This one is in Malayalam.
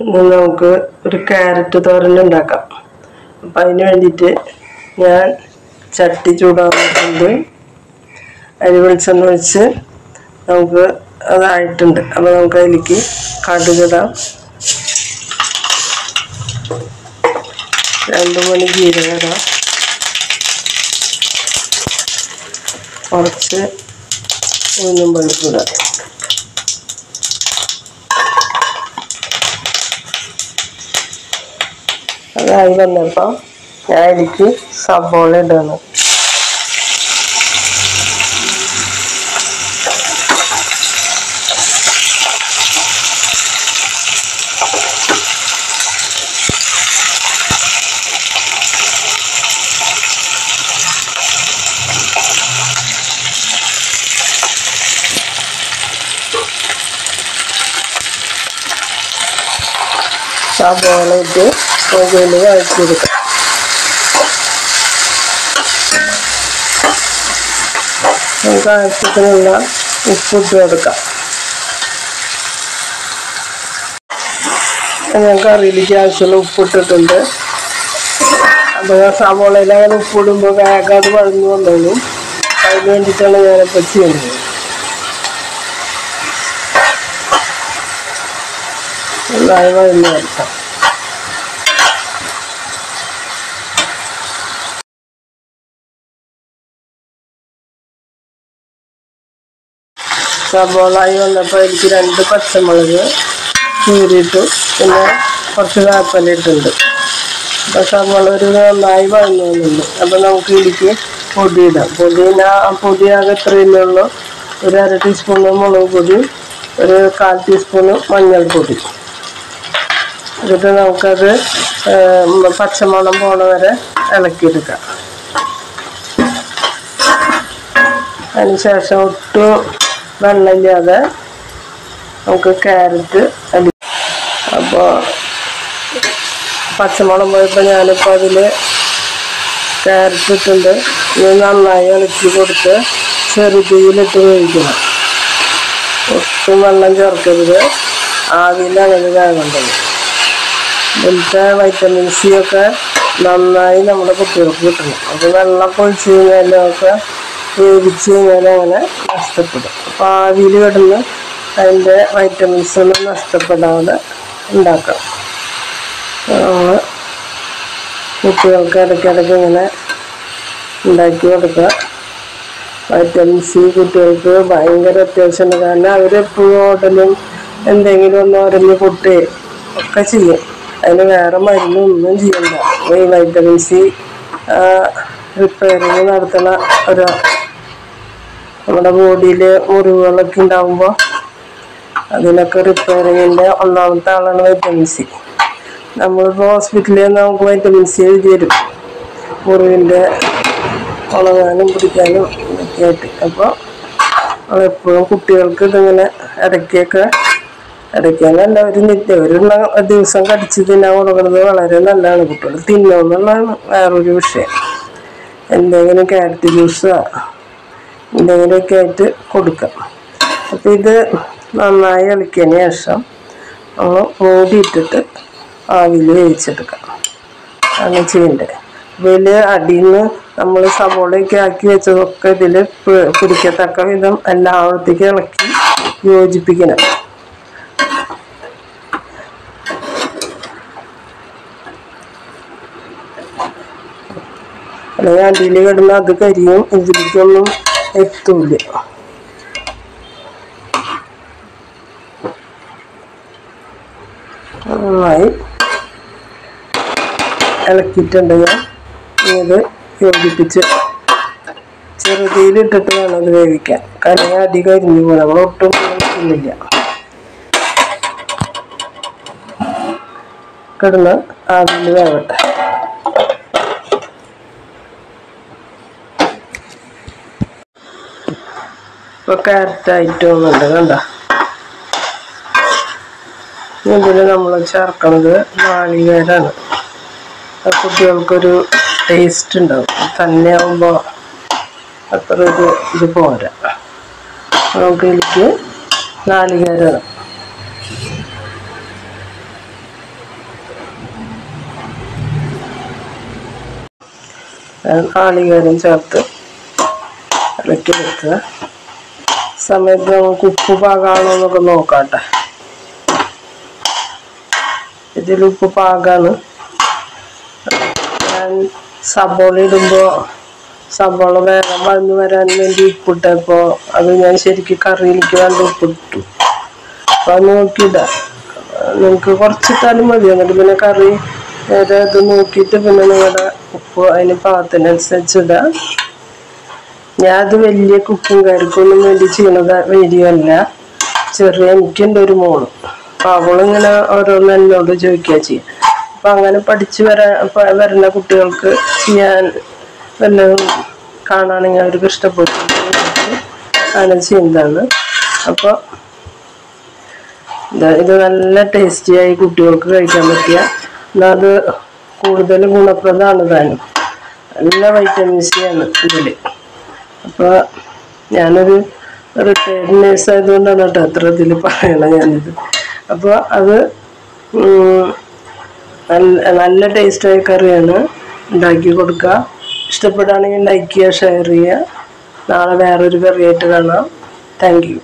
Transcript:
ഇന്ന് നമുക്ക് ഒരു ക്യാരറ്റ് തോരൻ ഉണ്ടാക്കാം. അപ്പം അതിന് വേണ്ടിയിട്ട് ഞാൻ ചട്ടി ചൂടാവുന്നുണ്ട്. അരി വെളിച്ചെണ്ണ ഒഴിച്ച് നമുക്ക് അതായിട്ടുണ്ട്. അപ്പോൾ നമുക്ക് അതിലേക്ക് കടുകിടാം. 2 മണി ജീരകം ഇടാം. കുറച്ച് ഉഴുന്നും പരിപ്പും ഇടാം. അതായി വന്നപ്പോൾ ഞാൻ ഇതിലേക്ക് സബോള ഇടണം. സബോള ഇട്ട് പുകയിൽ വഴറ്റിയെടുക്കാം. നമുക്ക് ആവശ്യത്തിനുള്ള ഉപ്പിട്ട് കൊടുക്കാം. ഞാൻ കറിയിലേക്ക് ആവശ്യമുള്ള ഉപ്പിട്ടിട്ടുണ്ട്. അപ്പോൾ സബോളയിൽ അങ്ങനെ ഉപ്പിടുമ്പോൾ വേഗം വഴഞ്ഞു വന്നോളും. അതിന് വേണ്ടിയിട്ടാണ് ഞാനിപ്പോൾ ചെയ്യുന്നത്. നന്നായി വഴഞ്ഞു വരക്കാം. സബോളായി വന്നപ്പോൾ എനിക്ക് 2 പച്ചമുളക് കീറിയിട്ടു. പിന്നെ കുറച്ച് വേപ്പില ഇട്ടുണ്ട്. അപ്പോൾ സബോള ഒരു നന്നായി വഴഞ്ഞു വന്നുണ്ട്. അപ്പോൾ നമുക്ക് ഇതിലേക്ക് പൊടിയിടാം. പൊടിയാകെ ഇത്രയല്ലേ ഉള്ളൂ. ഒരു 1/2 ടീസ്പൂണ് മുളക് പൊടി, ഒരു 1/4 ടീസ്പൂണ് മഞ്ഞൾപ്പൊടി. എന്നിട്ട് നമുക്കത് പച്ചമണം പോണ വരെ ഇളക്കിയെടുക്കാം. അതിനുശേഷം ഒട്ടും വെള്ളമില്ലാതെ നമുക്ക് ക്യാരറ്റ് അപ്പോൾ പച്ചമുളക് പോയപ്പോൾ ഞാനിപ്പോൾ അതിൽ ക്യാരറ്റ് ഇട്ടുണ്ട്. ഇത് നന്നായി ഇളക്കി കൊടുത്ത് ചെറുതീയിലിട്ട് വേവിക്കണം. ഒട്ടും വെള്ളം ചേർക്കരുത്. ആവിയിലാണ് ഇത് വേകേണ്ടത്. ഇതിലത്തെ വൈറ്റമിൻ സി ഒക്കെ നന്നായി നമ്മുടെ കുട്ടികൾക്ക് കിട്ടണം. അപ്പോൾ വെള്ളം ഒഴിച്ച് കഴിഞ്ഞാലൊക്കെ വേവിച്ച് കഴിഞ്ഞാൽ അങ്ങനെ നഷ്ടപ്പെടും. അപ്പോൾ ആവിയിൽ കിടന്ന് അതിൻ്റെ വൈറ്റമിൻസ് ഒന്നും നഷ്ടപ്പെടാതെ ഉണ്ടാക്കാം. നമ്മൾ കുട്ടികൾക്ക് ഇടയ്ക്കിടയ്ക്ക് ഇങ്ങനെ ഉണ്ടാക്കി കൊടുക്കുക. വൈറ്റമിൻ സി കുട്ടികൾക്ക് ഭയങ്കര അത്യാവശ്യമുണ്ട്. കാരണം അവരെപ്പോഴും ഹോട്ടലും എന്തെങ്കിലും ഒന്ന് ഉരഞ്ഞ് പൊട്ടി ഒക്കെ ചെയ്യും. അതിന് വേറെ മരുന്നൊന്നും ചെയ്യണ്ട. ഈ വൈറ്റമിൻ സി റിപ്പയറിങ് നടത്തുന്ന നമ്മുടെ ബോഡിയിൽ മുറിവുകളൊക്കെ ഉണ്ടാകുമ്പോൾ അതിനൊക്കെ റിപ്പയറിങ്ങിൻ്റെ ഒന്നാമത്തെ ആളാണ് വൈറ്റമിൻ സി. നമ്മളിപ്പോൾ ഹോസ്പിറ്റലിൽ നമുക്ക് വൈറ്റമിൻ സി എഴുതി തരും, മുറിവിൻ്റെ ഉണങ്ങാനും പിടിക്കാനും ഇതൊക്കെ ആയിട്ട്. അപ്പോൾ എപ്പോഴും കുട്ടികൾക്ക് ഇതിങ്ങനെ ഇടയ്ക്കാനല്ല ഒരു ദിവസം കടിച്ച് തിന്നാൻ കൊടുക്കുന്നത് വളരെ നല്ലതാണ്. കുട്ടികൾ തിന്നുമെന്നുള്ളതാണ് വേറൊരു വിഷയം. എന്തെങ്കിലും ക്യാരറ്റ് ജ്യൂസ് എന്തെങ്കിലുമൊക്കെ ആയിട്ട് കൊടുക്കാം. അപ്പോൾ ഇത് നന്നായി ഇളക്കിയതിന് ശേഷം നമ്മൾ മൂടിയിട്ടിട്ട് ആവിയിൽ വേവിച്ചെടുക്കാം. അങ്ങനെ ചെയ്യേണ്ടത്. ഇതിൽ അടിയിൽ നിന്ന് നമ്മൾ സബോളയൊക്കെ ആക്കി വെച്ചതൊക്കെ ഇതിൽ പിടിക്കത്തക്ക വിധം എല്ലായിടത്തേക്ക് ഇളക്കി യോജിപ്പിക്കണം. അല്ലെങ്കിൽ അടിയിൽ കിടന്ന് അത് കരിയും, ഇതിലേക്കൊന്നും എത്തൂല. നന്നായി ഇളക്കിയിട്ടുണ്ട്. ഞാൻ ഇത് യോജിപ്പിച്ച് ചെറുതീയിലിട്ടിട്ട് വേണം അത് വേവിക്കാൻ. കാരണം അടി കരിഞ്ഞു പോകും. നമ്മൾ ഒട്ടും ഇല്ല കിടന്ന് ആവിയിൽ വേവട്ടെ. ഇപ്പോൾ ക്യാരറ്റ് ആയിട്ടൊന്നുണ്ട്. കണ്ട ഇതിൽ നമ്മൾ ചേർക്കുന്നത് നാളികേരമാണ്. കുട്ടികൾക്കൊരു ടേസ്റ്റ് ഉണ്ടാവും. തന്നെ ആകുമ്പോൾ അത്ര ഇത് പോരാ. നമുക്ക് ഇതിലേക്ക് നാളികേരം നാളികേരം ചേർത്ത് ഇളക്കി വെക്കുക. സമയത്ത് നമുക്ക് ഉപ്പ് പാകമാണോ എന്നൊക്കെ നോക്കാട്ടെ. ഇതിൽ ഉപ്പ് പാകമാണ്. ഞാൻ സബോള ഇടുമ്പോൾ സബോള വേഗം വഴന്നു വരാൻ വേണ്ടി ഉപ്പിട്ടപ്പോൾ അത് ഞാൻ ശരിക്കും കറിയിലേക്ക് വേണ്ട ഉപ്പിട്ടു. അപ്പോൾ അത് നോക്കിയിടാം. നിങ്ങൾക്ക് കുറച്ചിട്ടാലും മതി. എന്നിട്ട് പിന്നെ കറി നേരെ ഇത് നോക്കിയിട്ട് പിന്നെ നിങ്ങളുടെ ഉപ്പ് അതിന് പാകത്തിനനുസരിച്ച് ഇടുക. ഞാനത് വലിയ കുക്കും കറിക്കൊന്നും വേണ്ടി ചെയ്യണത് വീഡിയോ അല്ല. എനിക്കെൻ്റെ ഒരു മോള്, അപ്പോൾ അവളിങ്ങനെ ഓരോന്ന് എന്നോട് ചോദിക്കുക ചെയ്യും. അപ്പം അങ്ങനെ പഠിച്ച് വരുന്ന കുട്ടികൾക്ക് ചെയ്യാൻ വല്ലതും കാണുകയാണെങ്കിൽ അവർക്ക് ഇഷ്ടപ്പെട്ടു അങ്ങനെ ചെയ്യുന്നതാണ്. അപ്പോൾ ഇത് നല്ല ടേസ്റ്റിയായി കുട്ടികൾക്ക് കഴിക്കാൻ പറ്റിയ, എന്നാൽ അത് കൂടുതൽ ഗുണപ്രദമാണ് താനും. നല്ല വൈറ്റമിൻ സി ആണ് ഇതിൽ. അപ്പോൾ ഞാനൊരു റിട്ടയർഡ് നേഴ്സ് ആയതുകൊണ്ടാണ് കേട്ടോ അത്ര ഇതിൽ പറയണം ഞാനിത്. അപ്പോൾ അത് നല്ല ടേസ്റ്റായ കറിയാണ്. ഉണ്ടാക്കി കൊടുക്കുക. ഇഷ്ടപ്പെടുകയാണെങ്കിൽ ലൈക്ക് ചെയ്യുക, ഷെയർ ചെയ്യുക. നാളെ വേറൊരു കറിയായിട്ട് കാണാം. Thank you.